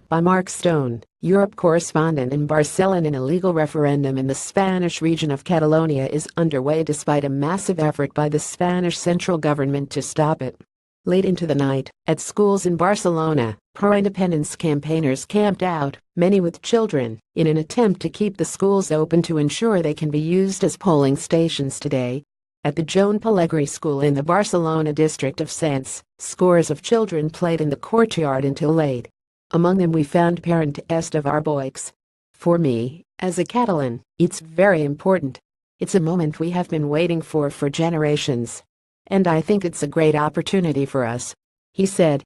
by Mark Stone, Europe correspondent in Barcelona. An illegal referendum in the Spanish region of Catalonia is underway despite a massive effort by the Spanish central government to stop it. Late into the night, at schools in Barcelona, pro-independence campaigners camped out, many with children, in an attempt to keep the schools open to ensure they can be used as polling stations today. At the Joan Pelegrí School in the Barcelona district of Sants, scores of children played in the courtyard until late. Among them we found parent of our boys. For me, as a Catalan, it's very important. It's a moment we have been waiting for generations. And I think it's a great opportunity for us. He said.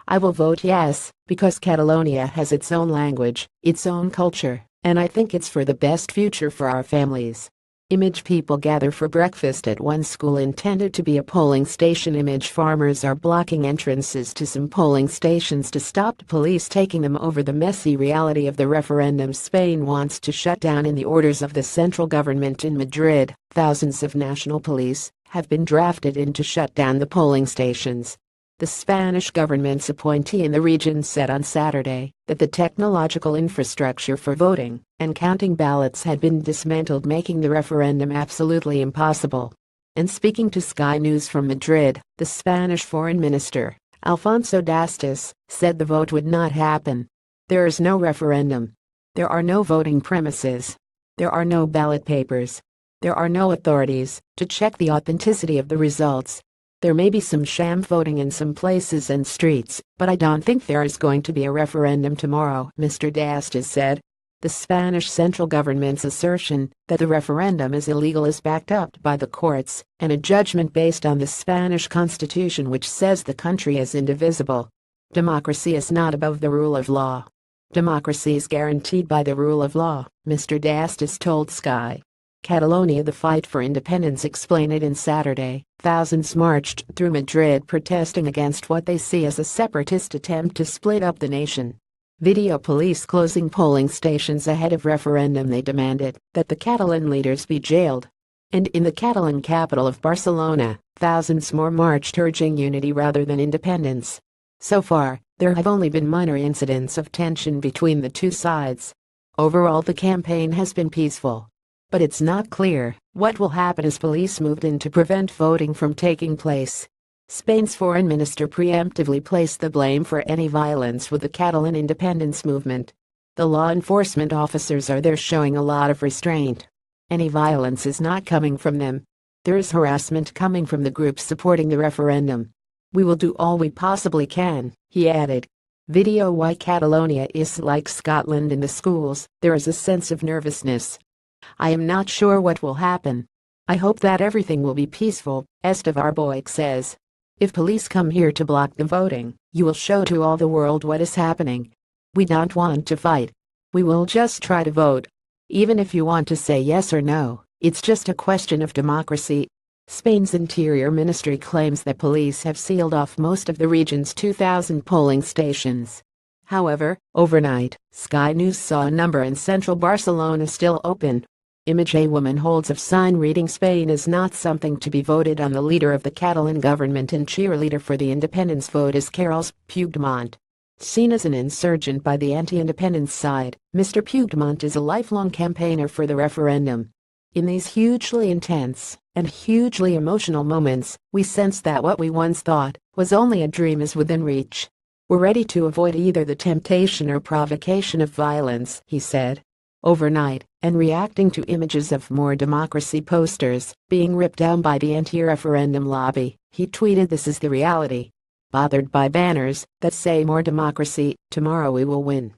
I will vote yes, because Catalonia has its own language, its own culture, and I think it's for the best future for our families. Image people gather for breakfast at one school intended to be a polling station. Image farmers are blocking entrances to some polling stations to stop police taking them over. The messy reality of the referendum. Spain wants to shut down in the orders of the central government in Madrid. Thousands of national police have been drafted in to shut down the polling stations. The Spanish government's appointee in the region said on Saturday that the technological infrastructure for voting and counting ballots had been dismantled, making the referendum absolutely impossible. And speaking to Sky News from Madrid, the Spanish Foreign Minister, Alfonso Dastis, said the vote would not happen. There is no referendum. There are no voting premises. There are no ballot papers. There are no authorities to check the authenticity of the results. There may be some sham voting in some places and streets, but I don't think there is going to be a referendum tomorrow, Mr. Dastis said. The Spanish central government's assertion that the referendum is illegal is backed up by the courts and a judgment based on the Spanish constitution, which says the country is indivisible. Democracy is not above the rule of law. Democracy is guaranteed by the rule of law, Mr. Dastis told Sky. Catalonia, the fight for independence, explained it in Saturday. Thousands marched through Madrid protesting against what they see as a separatist attempt to split up the nation. Video police closing polling stations ahead of referendum. They demanded that the Catalan leaders be jailed. And in the Catalan capital of Barcelona, thousands more marched urging unity rather than independence. So far, there have only been minor incidents of tension between the two sides. Overall, the campaign has been peaceful. But it's not clear what will happen as police moved in to prevent voting from taking place. Spain's foreign minister preemptively placed the blame for any violence with the Catalan independence movement. The law enforcement officers are there showing a lot of restraint. Any violence is not coming from them. There is harassment coming from the groups supporting the referendum. We will do all we possibly can, he added. Video. Why Catalonia is like Scotland in the schools. There is a sense of nervousness. I am not sure what will happen. I hope that everything will be peaceful, our boy says. If police come here to block the voting, you will show to all the world what is happening. We don't want to fight. We will just try to vote. Even if you want to say yes or no, it's just a question of democracy. Spain's Interior Ministry claims that police have sealed off most of the region's 2,000 polling stations. However, overnight, Sky News saw a number in central Barcelona still open. Image. A woman holds a sign reading "Spain is not something to be voted on." The leader of the Catalan government and cheerleader for the independence vote is Carles Puigdemont. Seen as an insurgent by the anti-independence side, Mr. Puigdemont is a lifelong campaigner for the referendum. In these hugely intense and hugely emotional moments, we sense that what we once thought was only a dream is within reach. We're ready to avoid either the temptation or provocation of violence, he said. Overnight, and reacting to images of "More Democracy" posters being ripped down by the anti-referendum lobby, he tweeted, "This is the reality." Bothered by banners that say "More Democracy, tomorrow we will win."